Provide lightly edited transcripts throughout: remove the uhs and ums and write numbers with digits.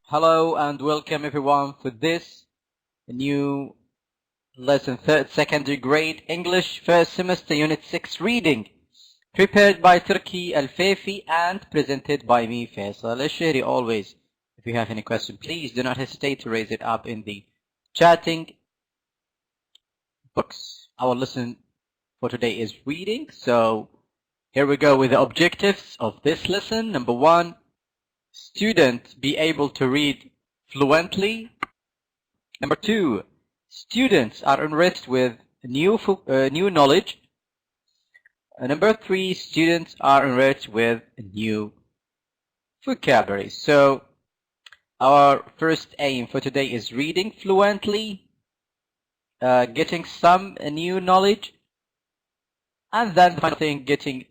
Hello and welcome everyone for this new lesson, third secondary grade English, first semester, unit 6 reading, prepared by Turki Al-Fayfi and presented by me, Faisal Al-Shehri. Always, if you have any question, please do not hesitate to raise it up in the chatting box. Our lesson for today is reading, so here we go with the objectives of this lesson. Number 1, students be able to read fluently. Number 2, students are enriched with new knowledge. Number 3, students are enriched with new vocabulary. So our first aim for today is reading fluently, getting some new knowledge, and then the final thing, getting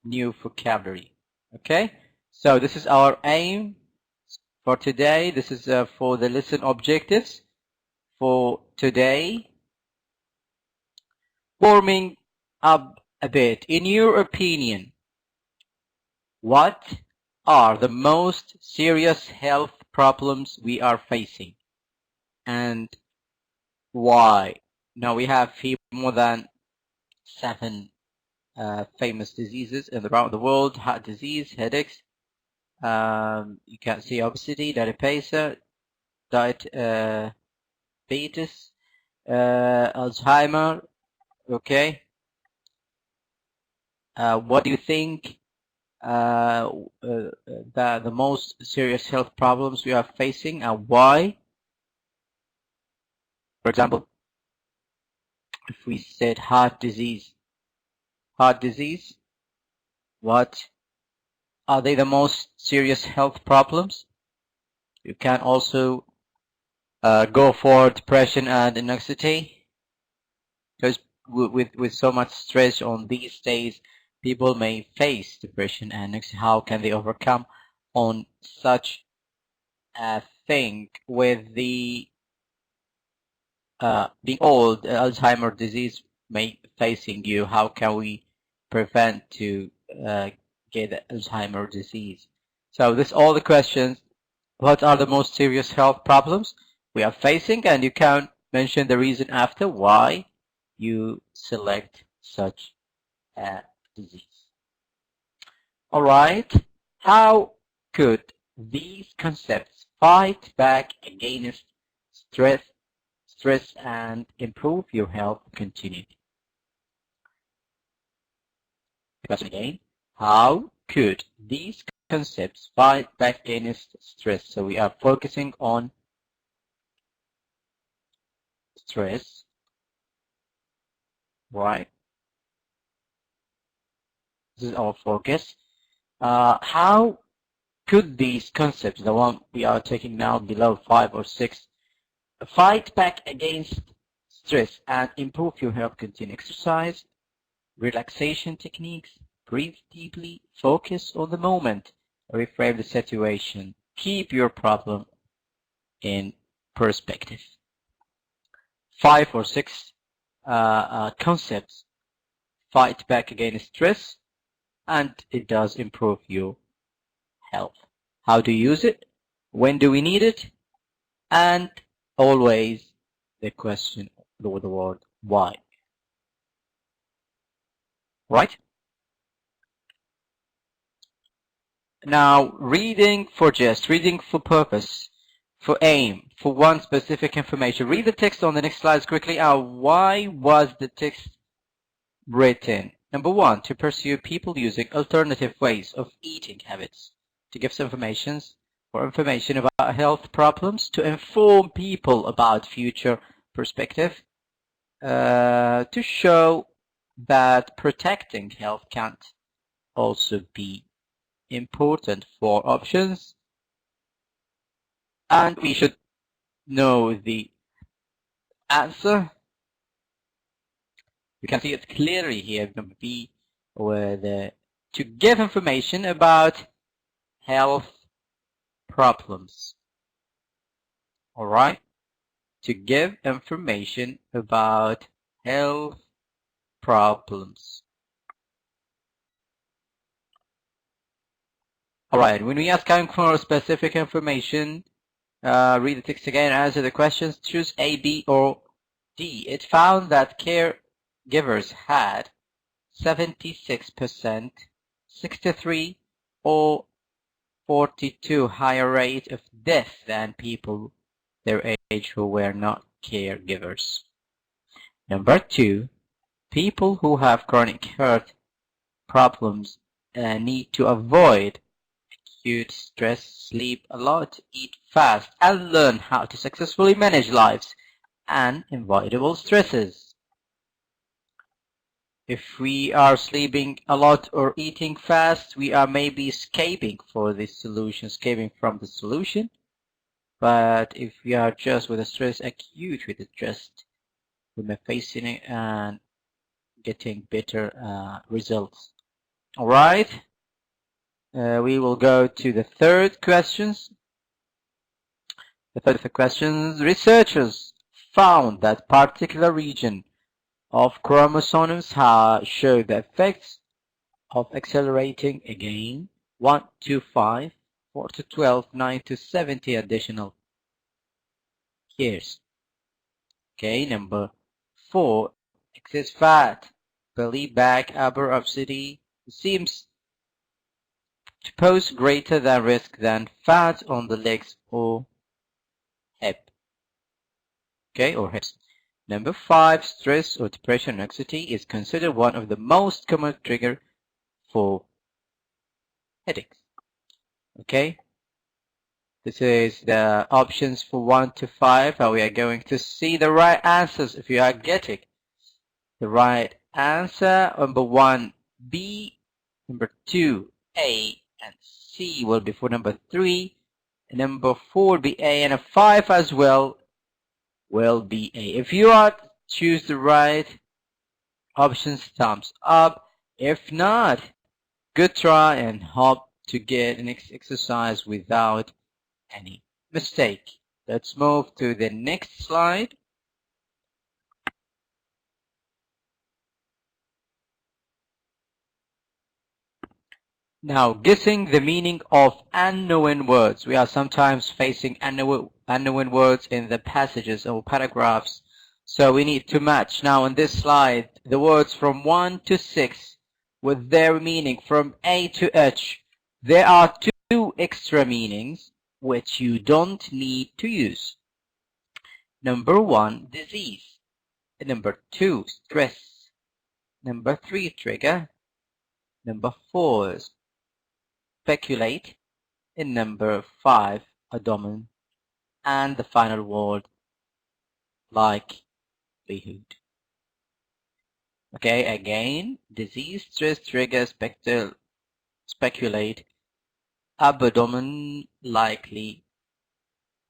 new vocabulary. Okay, so this is our aim for today. This is for the lesson objectives for today. Warming up a bit. In your opinion, what are the most serious health problems we are facing and why? Now we have here more than 7 famous diseases around the world: heart disease, headaches, you can see obesity, diabetes, Alzheimer. Okay, what do you think the most serious health problems we are facing and why? For example, if we said heart disease, what are they the most serious health problems? You can also go for depression and anxiety, because with so much stress on these days, people may face depression and anxiety. How can they overcome on such a thing? With the being old, Alzheimer's disease may facing you. How can we prevent to get Alzheimer's disease? So this all the questions. What are the most serious health problems we are facing? And you can mention the reason after why you select such a disease. All right. How could these concepts fight back against stress and improve your health? Continue. Question again. How could these concepts fight back against stress? So we are focusing on stress, right? This is our focus. How could these concepts, the one we are taking now below 5 or 6, fight back against stress and improve your health? Continue. Exercise, relaxation techniques, breathe deeply, focus on the moment, reframe the situation, keep your problem in perspective. 5 or 6 concepts fight back against stress, and it does improve your health. How to use it? When do we need it? And always the question, the word why. Right? Now, reading for just, reading for purpose, for aim, for one specific information. Read the text on the next slides quickly. Why was the text written? Number 1, to pursue people using alternative ways of eating habits, to give some information about health problems, to inform people about future perspective, to show that protecting health can't also be important for options, and we should know the answer. You can see it clearly here. Number B, to give information about health problems. All right, to give information about health problems. Alright, when we are asking for specific information, read the text again, answer the questions, choose A, B, or D. It found that caregivers had 76%, 63, or 42 higher rate of death than people their age who were not caregivers. Number 2, people who have chronic heart problems need to avoid acute stress, sleep a lot, eat fast, and learn how to successfully manage life's unavoidable stresses. If we are sleeping a lot or eating fast, we are maybe escaping from the solution. But if we are just with the stress, acute with the stress, we may facing it and getting better results. All right. We will go to the third questions. The third questions. Researchers found that particular region of chromosomes show the effects of accelerating again 1 to 5, 4 to 12, 9 to 70 additional years. Okay, number 4, excess fat, belly, back, upper obesity seems to pose greater risk than fat on the legs or hip. Okay, or hips. Number 5, stress or depression and anxiety is considered one of the most common triggers for headaches. Okay, this is the options for 1 to 5. We are going to see the right answers if you are getting the right answer. Number 1, B. Number 2, A. And C will be for number 3. And number 4 will be A, and a 5 as well will be A. If you are choose the right options, thumbs up. If not, good try and hope to get an exercise without any mistake. Let's move to the next slide. Now, guessing the meaning of unknown words. We are sometimes facing unknown words in the passages or paragraphs, so we need to match. Now, on this slide, the words from 1 to 6 with their meaning from A to H. There are 2 extra meanings which you don't need to use. Number 1, disease. Number 2, stress. Number 3, trigger. Number 4, speculate. In number 5, abdomen. And the final word, likelihood. Okay, again, disease, stress, trigger, speculate, abdomen, likelihood.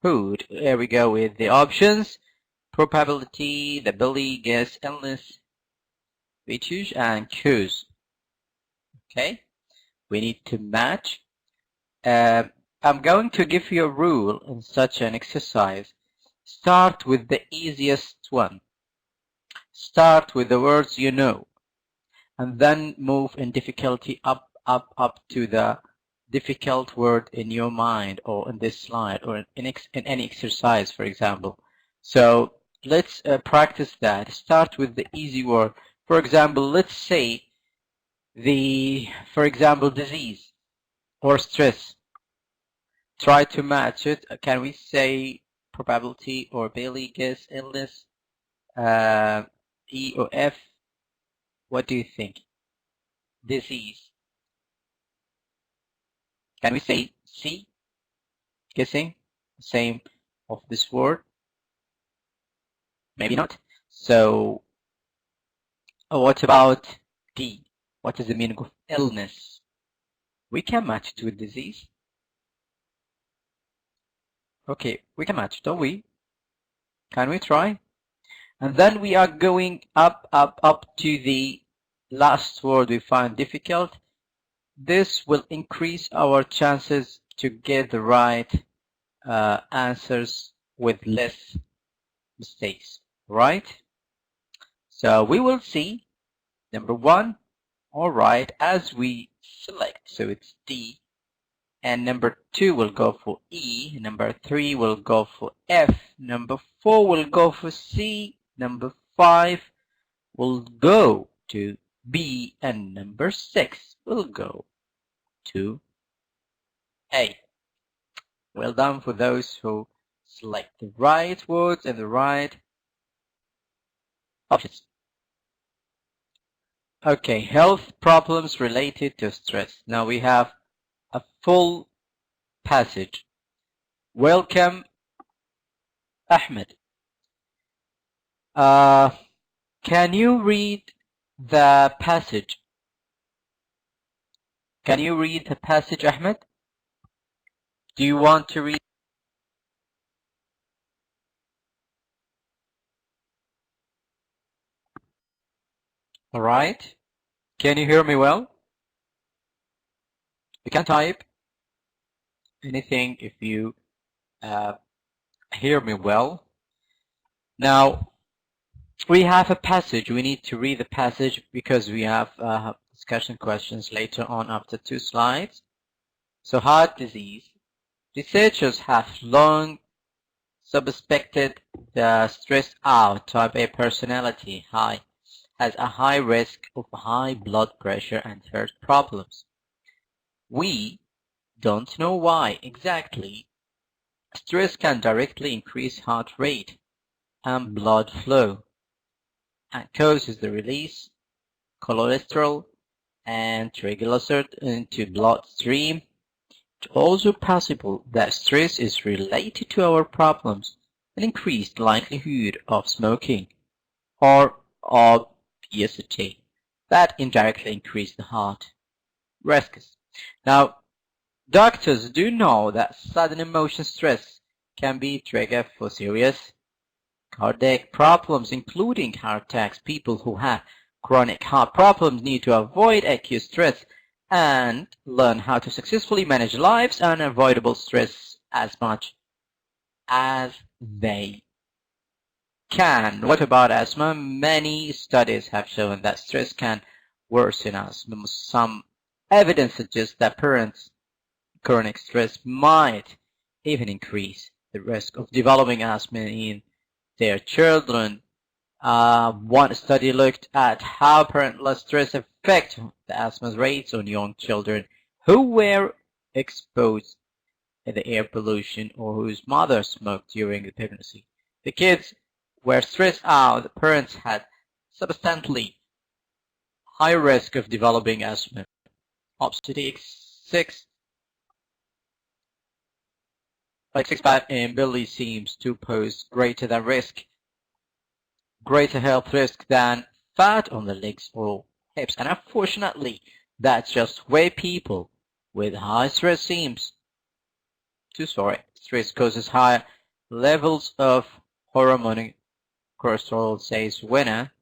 Here we go with the options. Probability, the belly, guess, illness, we choose and choose. Okay, we need to match. I'm going to give you a rule in such an exercise. Start with the easiest one. Start with the words you know, and then move in difficulty up to the difficult word in your mind or in this slide or in any exercise, for example. So let's practice that. Start with the easy word. For example, let's say for example, disease or stress. Try to match it. Can we say probability or belly, guess, illness, E or F? What do you think? Disease. Can we say C? Guessing? Same of this word? Maybe not. So, what about D? What is the meaning of illness? We can match it with disease. Okay, we can match, don't we? Can we try? And then we are going up to the last word we find difficult. This will increase our chances to get the right answers with less mistakes, right? So we will see number 1, all right, as we select. So it's D, and number 2 will go for E, number 3 will go for F, number 4 will go for C, number 5 will go to B, and number 6 will go to A. Well done for those who select the right words and the right options. Okay, health problems related to stress. Now we have a full passage. Welcome, Ahmed. Can you read the passage? Can you read the passage, Ahmed? Do you want to read? All right. Can you hear me well? You can type anything if you hear me well. Now, we have a passage. We need to read the passage because we have discussion questions later on after 2 slides. So, heart disease. Researchers have long suspected the stressed out type A personality has a high risk of high blood pressure and heart problems. We don't know why exactly. Stress can directly increase heart rate and blood flow and causes the release cholesterol and triglycerides into bloodstream. It's also possible that stress is related to our problems and increased likelihood of smoking or obesity that indirectly increase the heart risks. Now, doctors do know that sudden emotion stress can be a trigger for serious cardiac problems, including heart attacks. People who have chronic heart problems need to avoid acute stress and learn how to successfully manage life's unavoidable stress as much as they can. What about asthma? Many studies have shown that stress can worsen asthma. Some evidence suggests that parents' chronic stress might even increase the risk of developing asthma in their children. One study looked at how parental stress affects the asthma rates on young children who were exposed to the air pollution or whose mother smoked during the pregnancy. The kids were stressed out. The parents had substantially higher risk of developing asthma. Obstetric 6 fat in belly seems to pose greater health risk than fat on the legs or hips. And unfortunately, that's just where people with high stress seems to store. Stress causes higher levels of hormone cholesterol, says Winner,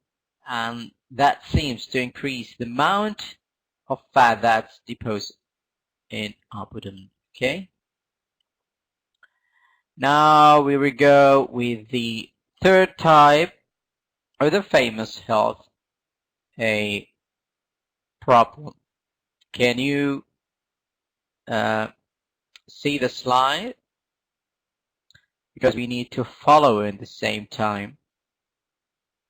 and that seems to increase the amount of fat that's deposited in abdomen. Okay. Now we will go with the third type, or the famous health problem. Can you see the slide? Because we need to follow in the same time.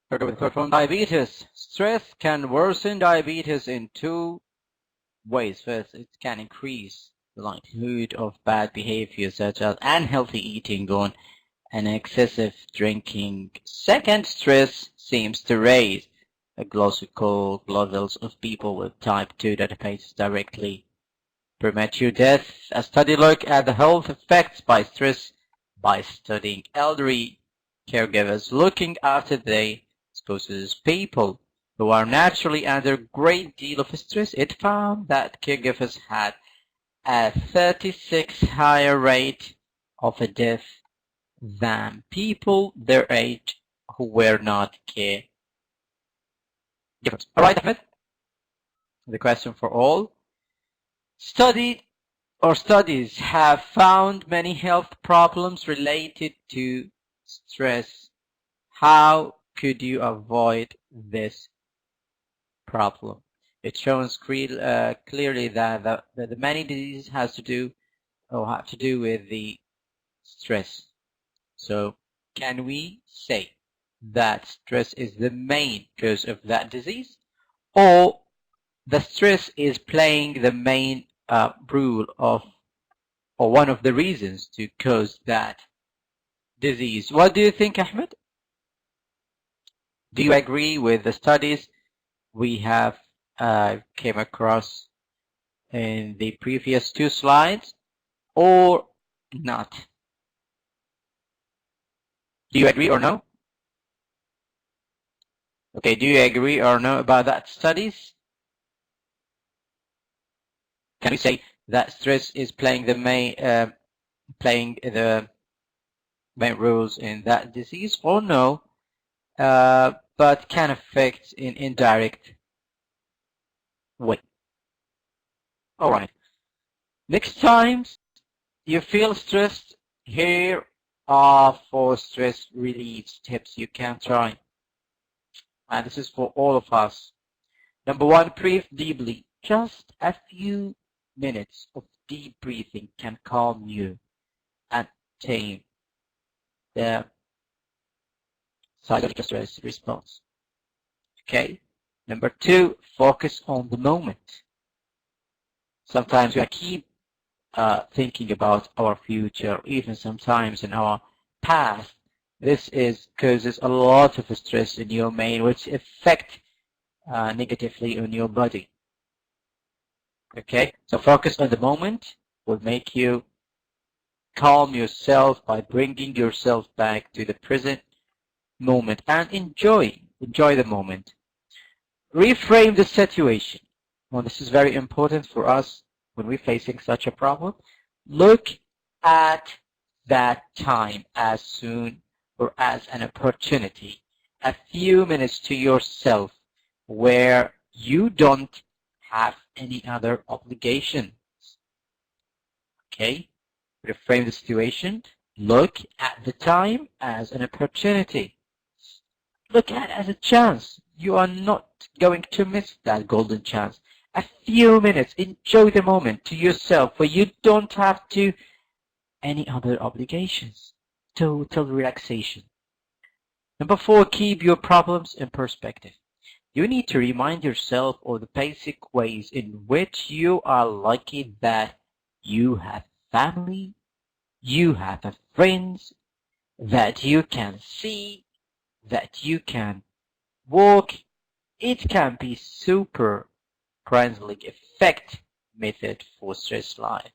From diabetes. Stress can worsen diabetes in 2 ways. First, it can increase the likelihood of bad behavior such as unhealthy eating or and excessive drinking. Second, stress seems to raise the glycemic levels of people with type 2 diabetes directly. Premature death. A study looked at the health effects by stress by studying elderly caregivers looking after the spouses, people who are naturally under a great deal of stress. It found that caregivers had a 36 higher rate of a death than people their age who were not caregivers. All right, Ahmed. The question for all. Studies have found many health problems related to stress. How could you avoid this problem? It shows clearly that the many diseases has to do or have to do with the stress. So can we say that stress is the main cause of that disease, or the stress is playing the main role of, or one of the reasons to cause that disease? What do you think, Ahmed? Do you agree with the studies we have came across in the previous two slides, or not? Do you agree or no? Okay, do you agree or no about that studies? Can we say that stress is playing the main roles in that disease, or no? But can affect in indirect way. All right. Next time you feel stressed, here are 4 stress relief tips you can try. And this is for all of us. Number 1, breathe deeply. Just a few minutes of deep breathing can calm you and tame the psychological stress response. Okay. Number 2, focus on the moment. Sometimes we keep thinking about our future, even sometimes in our past. This causes a lot of stress in your mind, which affect negatively on your body. Okay, so focus on the moment will make you calm yourself by bringing yourself back to the present moment and enjoy the moment. Reframe the situation. Well, this is very important for us when we're facing such a problem. Look at that time as soon or as an opportunity, a few minutes to yourself where you don't have any other obligations. Okay? Reframe the situation. Look at the time as an opportunity. Look at it as a chance. You are not going to miss that golden chance. A few minutes, enjoy the moment to yourself where you don't have to any other obligations. Total relaxation. Number 4, keep your problems in perspective. You need to remind yourself of the basic ways in which you are lucky that you have family, you have friends, that you can see, that you can walk. It can be super friendly effect method for stress life.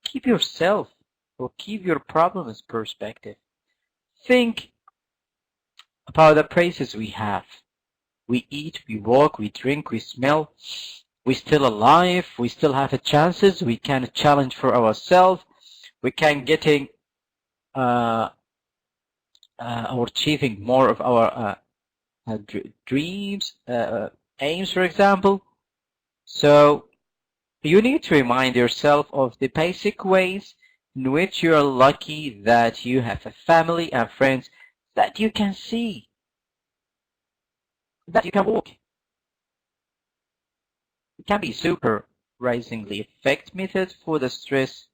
Keep yourself or keep your problems perspective. Think about the places we have. We eat, we walk, we drink, we smell. We're still alive. We still have a chances. We can challenge for ourselves. We can getting or achieving more of our dreams, aims, for example. So you need to remind yourself of the basic ways in which you are lucky that you have a family and friends that you can see, that you can walk. It can be super risingly effect method for the stress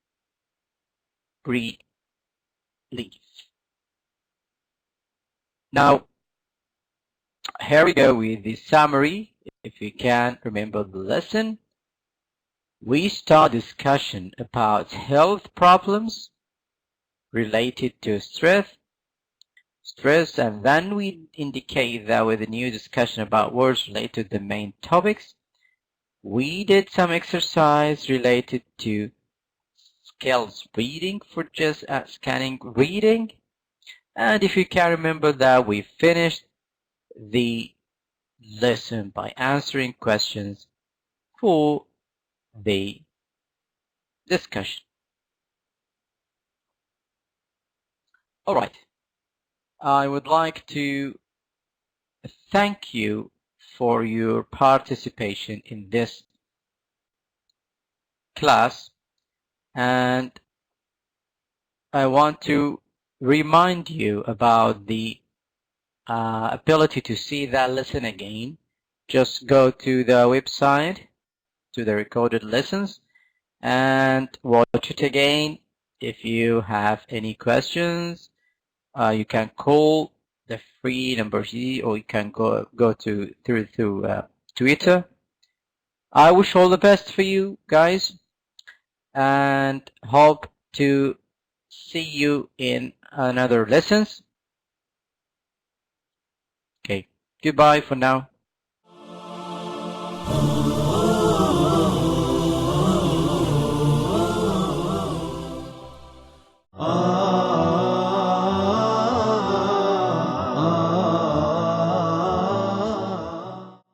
relief. Now, here we go with the summary. If you can remember the lesson, we start discussion about health problems related to stress, and then we indicate that with a new discussion about words related to the main topics. We did some exercise related to skills reading for just scanning reading. And if you can remember that, we finished the lesson by answering questions for the discussion. All right. I would like to thank you for your participation in this class, and I want to remind you about the ability to see that lesson again. Just go to the website, to the recorded lessons, and watch it again. If you have any questions, you can call the free number here, or you can go through Twitter. I wish all the best for you guys, and hope to see you in another lessons. Okay, goodbye for now.